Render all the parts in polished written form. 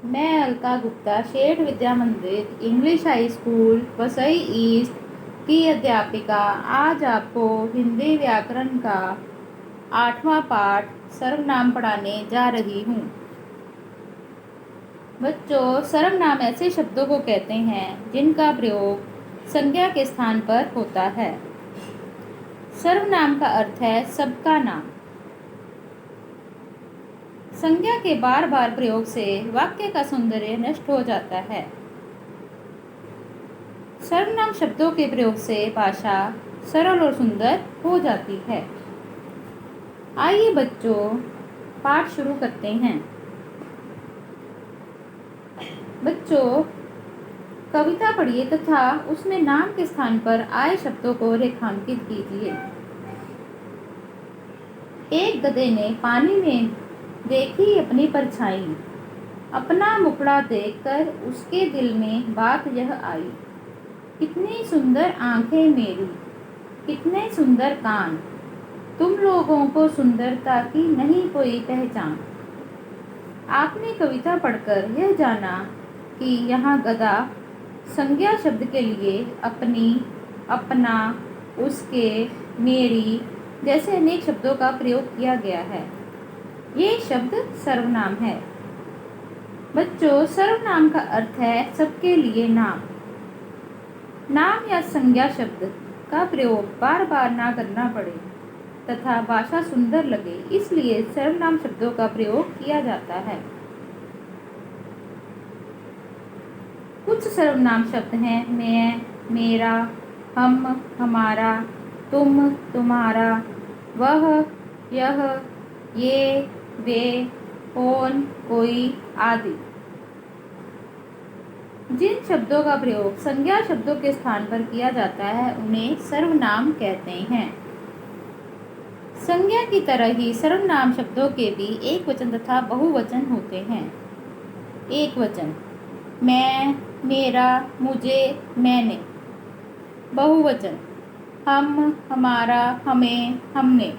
मैं अलका गुप्ता शेठ विद्या मंदिर English high school Vasai east की अध्यापिका आज आपको हिंदी व्याकरण का 8वां पाठ सर्वनाम पढ़ाने जा रही हूँ। बच्चों, सर्वनाम ऐसे शब्दों को कहते हैं जिनका प्रयोग संज्ञा के स्थान पर होता है। सर्वनाम का अर्थ है सबका नाम। संज्ञा के बार बार प्रयोग से वाक्य का सौंदर्य नष्ट हो जाता है। सर्वनाम शब्दों के प्रयोग से भाषा सरल और सुंदर हो जाती है। आइए बच्चों, पाठ शुरू करते हैं। बच्चों, कविता पढ़िए तथा उसमें नाम के स्थान पर आए शब्दों को रेखांकित कीजिए। एक गधे ने पानी में देखी अपनी परछाई, अपना मुखड़ा देखकर उसके दिल में बात यह आई, कितनी सुंदर आंखें मेरी, कितने सुंदर कान, तुम लोगों को सुंदरता की नहीं कोई पहचान। आपने कविता पढ़कर यह जाना कि यहाँ गधा संज्ञा शब्द के लिए अपनी, अपना, उसके, मेरी जैसे अनेक शब्दों का प्रयोग किया गया है। ये शब्द सर्वनाम है। बच्चों, सर्वनाम का अर्थ है सबके लिए नाम। नाम या संज्ञा शब्द का प्रयोग बार बार ना करना पड़े तथा भाषा सुंदर लगे, इसलिए सर्वनाम शब्दों का प्रयोग किया जाता है। कुछ सर्वनाम शब्द हैं मैं, मेरा, हम, हमारा, तुम, तुम्हारा, वह, यह, ये, वे, कौन, कोई आदि। जिन शब्दों का प्रयोग संज्ञा शब्दों के स्थान पर किया जाता है उन्हें सर्वनाम कहते हैं। संज्ञा की तरह ही सर्वनाम शब्दों के भी एक वचन तथा बहुवचन होते हैं। एक वचन मैं, मेरा, मुझे, मैंने। बहुवचन हम, हमारा, हमें, हमने।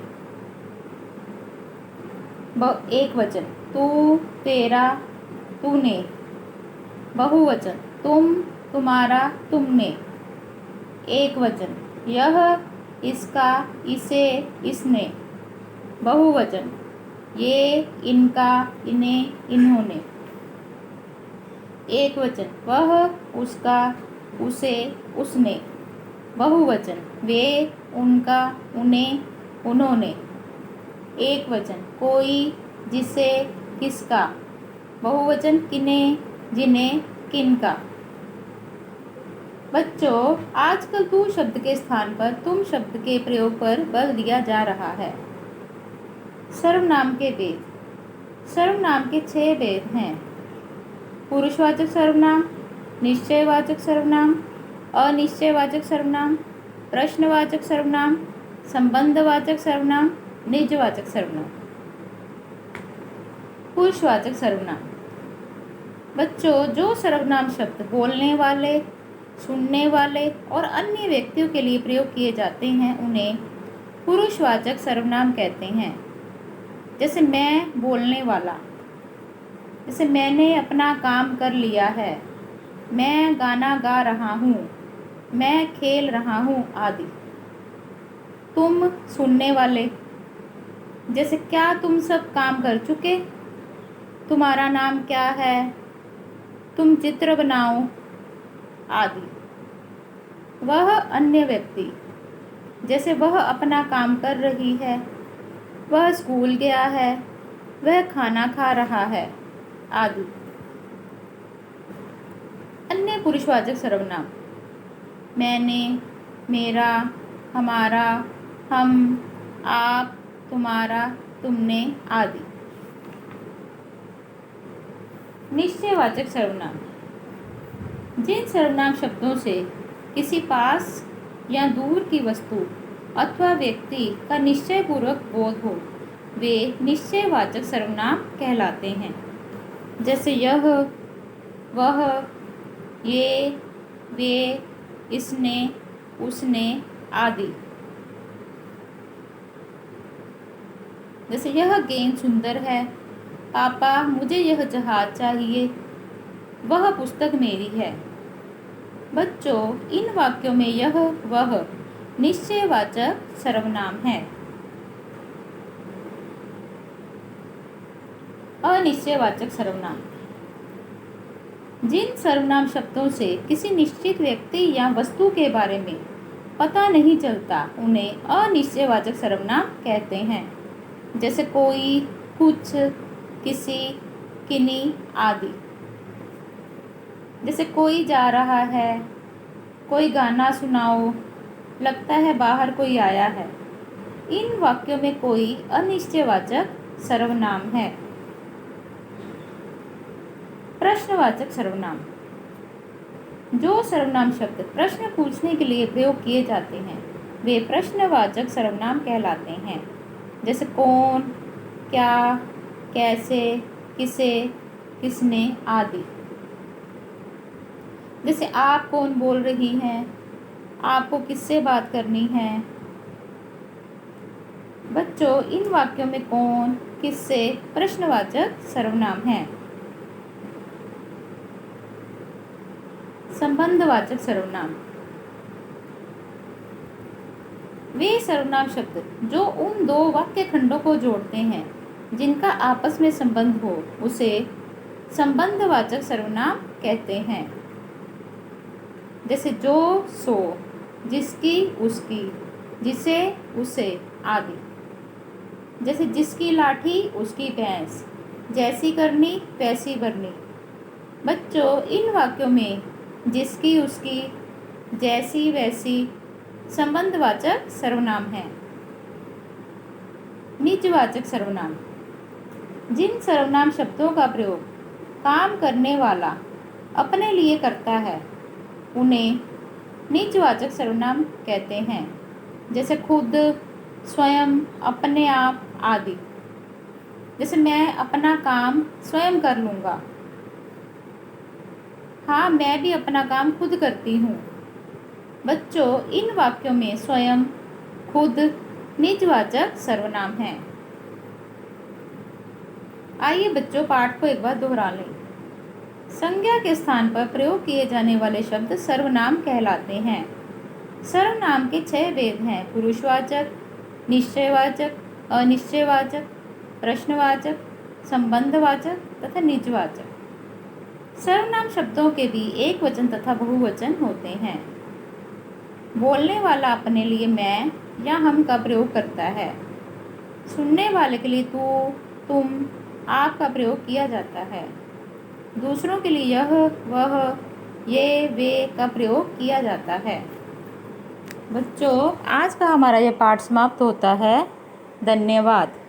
एक वचन तू, तेरा, तूने। बहुवचन तुम, तुम्हारा, तुमने। एक वचन यह, इसका, इसे, इसने। बहुवचन ये, इनका, इन्हें, इन्होंने। एक वचन वह, उसका, उसे, उसने। बहुवचन वे, उनका, उन्हें, उन्होंने। एक वचन कोई, जिसे, किसका। बहुवचन किन्हें, जिन्हें, किनका। बच्चों, आजकल तू शब्द के स्थान पर तुम शब्द के प्रयोग पर बल दिया जा रहा है। सर्वनाम के भेद। सर्वनाम के 6 भेद हैं। पुरुषवाचक सर्वनाम, निश्चयवाचक सर्वनाम, अनिश्चयवाचक सर्वनाम, प्रश्नवाचक सर्वनाम, संबंधवाचक सर्वनाम, निजवाचक सर्वनाम। पुरुषवाचक सर्वनाम। बच्चों, जो सर्वनाम शब्द बोलने वाले, सुनने वाले और अन्य व्यक्तियों के लिए प्रयोग किए जाते हैं उन्हें पुरुषवाचक सर्वनाम कहते हैं। जैसे मैं बोलने वाला, जैसे मैंने अपना काम कर लिया है, मैं गाना गा रहा हूँ, मैं खेल रहा हूँ आदि। तुम सुनने वाले, जैसे क्या तुम सब काम कर चुके, तुम्हारा नाम क्या है, तुम चित्र बनाओ आदि। वह अन्य व्यक्ति, जैसे वह अपना काम कर रही है, वह स्कूल गया है, वह खाना खा रहा है आदि। अन्य पुरुषवाचक सर्वनाम मैंने, मेरा, हमारा, हम, आप, तुम्हारा, तुमने आदि। निश्चयवाचक सर्वनाम। जिन सर्वनाम शब्दों से किसी पास या दूर की वस्तु अथवा व्यक्ति का निश्चयपूर्वक बोध हो वे निश्चयवाचक सर्वनाम कहलाते हैं। जैसे यह, वह, ये, वे, इसने, उसने आदि। जैसे यह गेंद सुंदर है, पापा मुझे यह जहाज चाहिए, वह पुस्तक मेरी है। बच्चों, इन वाक्यों में यह वह निश्चयवाचक सर्वनाम है। अनिश्चयवाचक सर्वनाम। जिन सर्वनाम शब्दों से किसी निश्चित व्यक्ति या वस्तु के बारे में पता नहीं चलता उन्हें अनिश्चयवाचक सर्वनाम कहते हैं। जैसे कोई, कुछ, किसी, किन्हीं आदि। जैसे कोई जा रहा है, कोई गाना सुनाओ, लगता है बाहर कोई आया है। इन वाक्यों में कोई अनिश्चयवाचक सर्वनाम है। प्रश्नवाचक सर्वनाम। जो सर्वनाम शब्द प्रश्न पूछने के लिए प्रयोग किए जाते हैं वे प्रश्नवाचक सर्वनाम कहलाते हैं। जैसे कौन, क्या, कैसे, किसे, किसने आदि। जैसे आप कौन बोल रही हैं, आपको किससे बात करनी है। बच्चों, इन वाक्यों में कौन, किससे प्रश्नवाचक सर्वनाम है। संबंधवाचक सर्वनाम। वे सर्वनाम शब्द जो उन दो वाक्य खंडों को जोड़ते हैं जिनका आपस में संबंध हो उसे संबंधवाचक सर्वनाम कहते हैं। जैसे जो, सो, जिसकी, उसकी, जिसे, उसे आदि। जैसे जिसकी लाठी उसकी भैंस, जैसी करनी वैसी भरनी। बच्चों, इन वाक्यों में जिसकी, उसकी, जैसी, वैसी संबंधवाचक सर्वनाम है। निजवाचक सर्वनाम। जिन सर्वनाम शब्दों का प्रयोग काम करने वाला अपने लिए करता है उन्हें निजवाचक सर्वनाम कहते हैं। जैसे खुद, स्वयं, अपने आप आदि। जैसे मैं अपना काम स्वयं कर लूँगा। हाँ, मैं भी अपना काम खुद करती हूँ। बच्चों, इन वाक्यों में स्वयं, खुद निजवाचक सर्वनाम है। आइए बच्चों, पाठ को एक बार दोहरा लें। संज्ञा के स्थान पर प्रयोग किए जाने वाले शब्द सर्वनाम कहलाते हैं। सर्वनाम के 6 भेद हैं: पुरुषवाचक, निश्चयवाचक, अनिश्चयवाचक, प्रश्नवाचक, संबंधवाचक तथा निजवाचक। सर्वनाम शब्दों के भी एक वचन तथा बहुवचन होते हैं। बोलने वाला अपने लिए मैं या हम का प्रयोग करता है। सुनने वाले के लिए तू, तुम, आप का प्रयोग किया जाता है। दूसरों के लिए यह, वह, ये, वे का प्रयोग किया जाता है। बच्चों, आज का हमारा यह पाठ समाप्त होता है। धन्यवाद।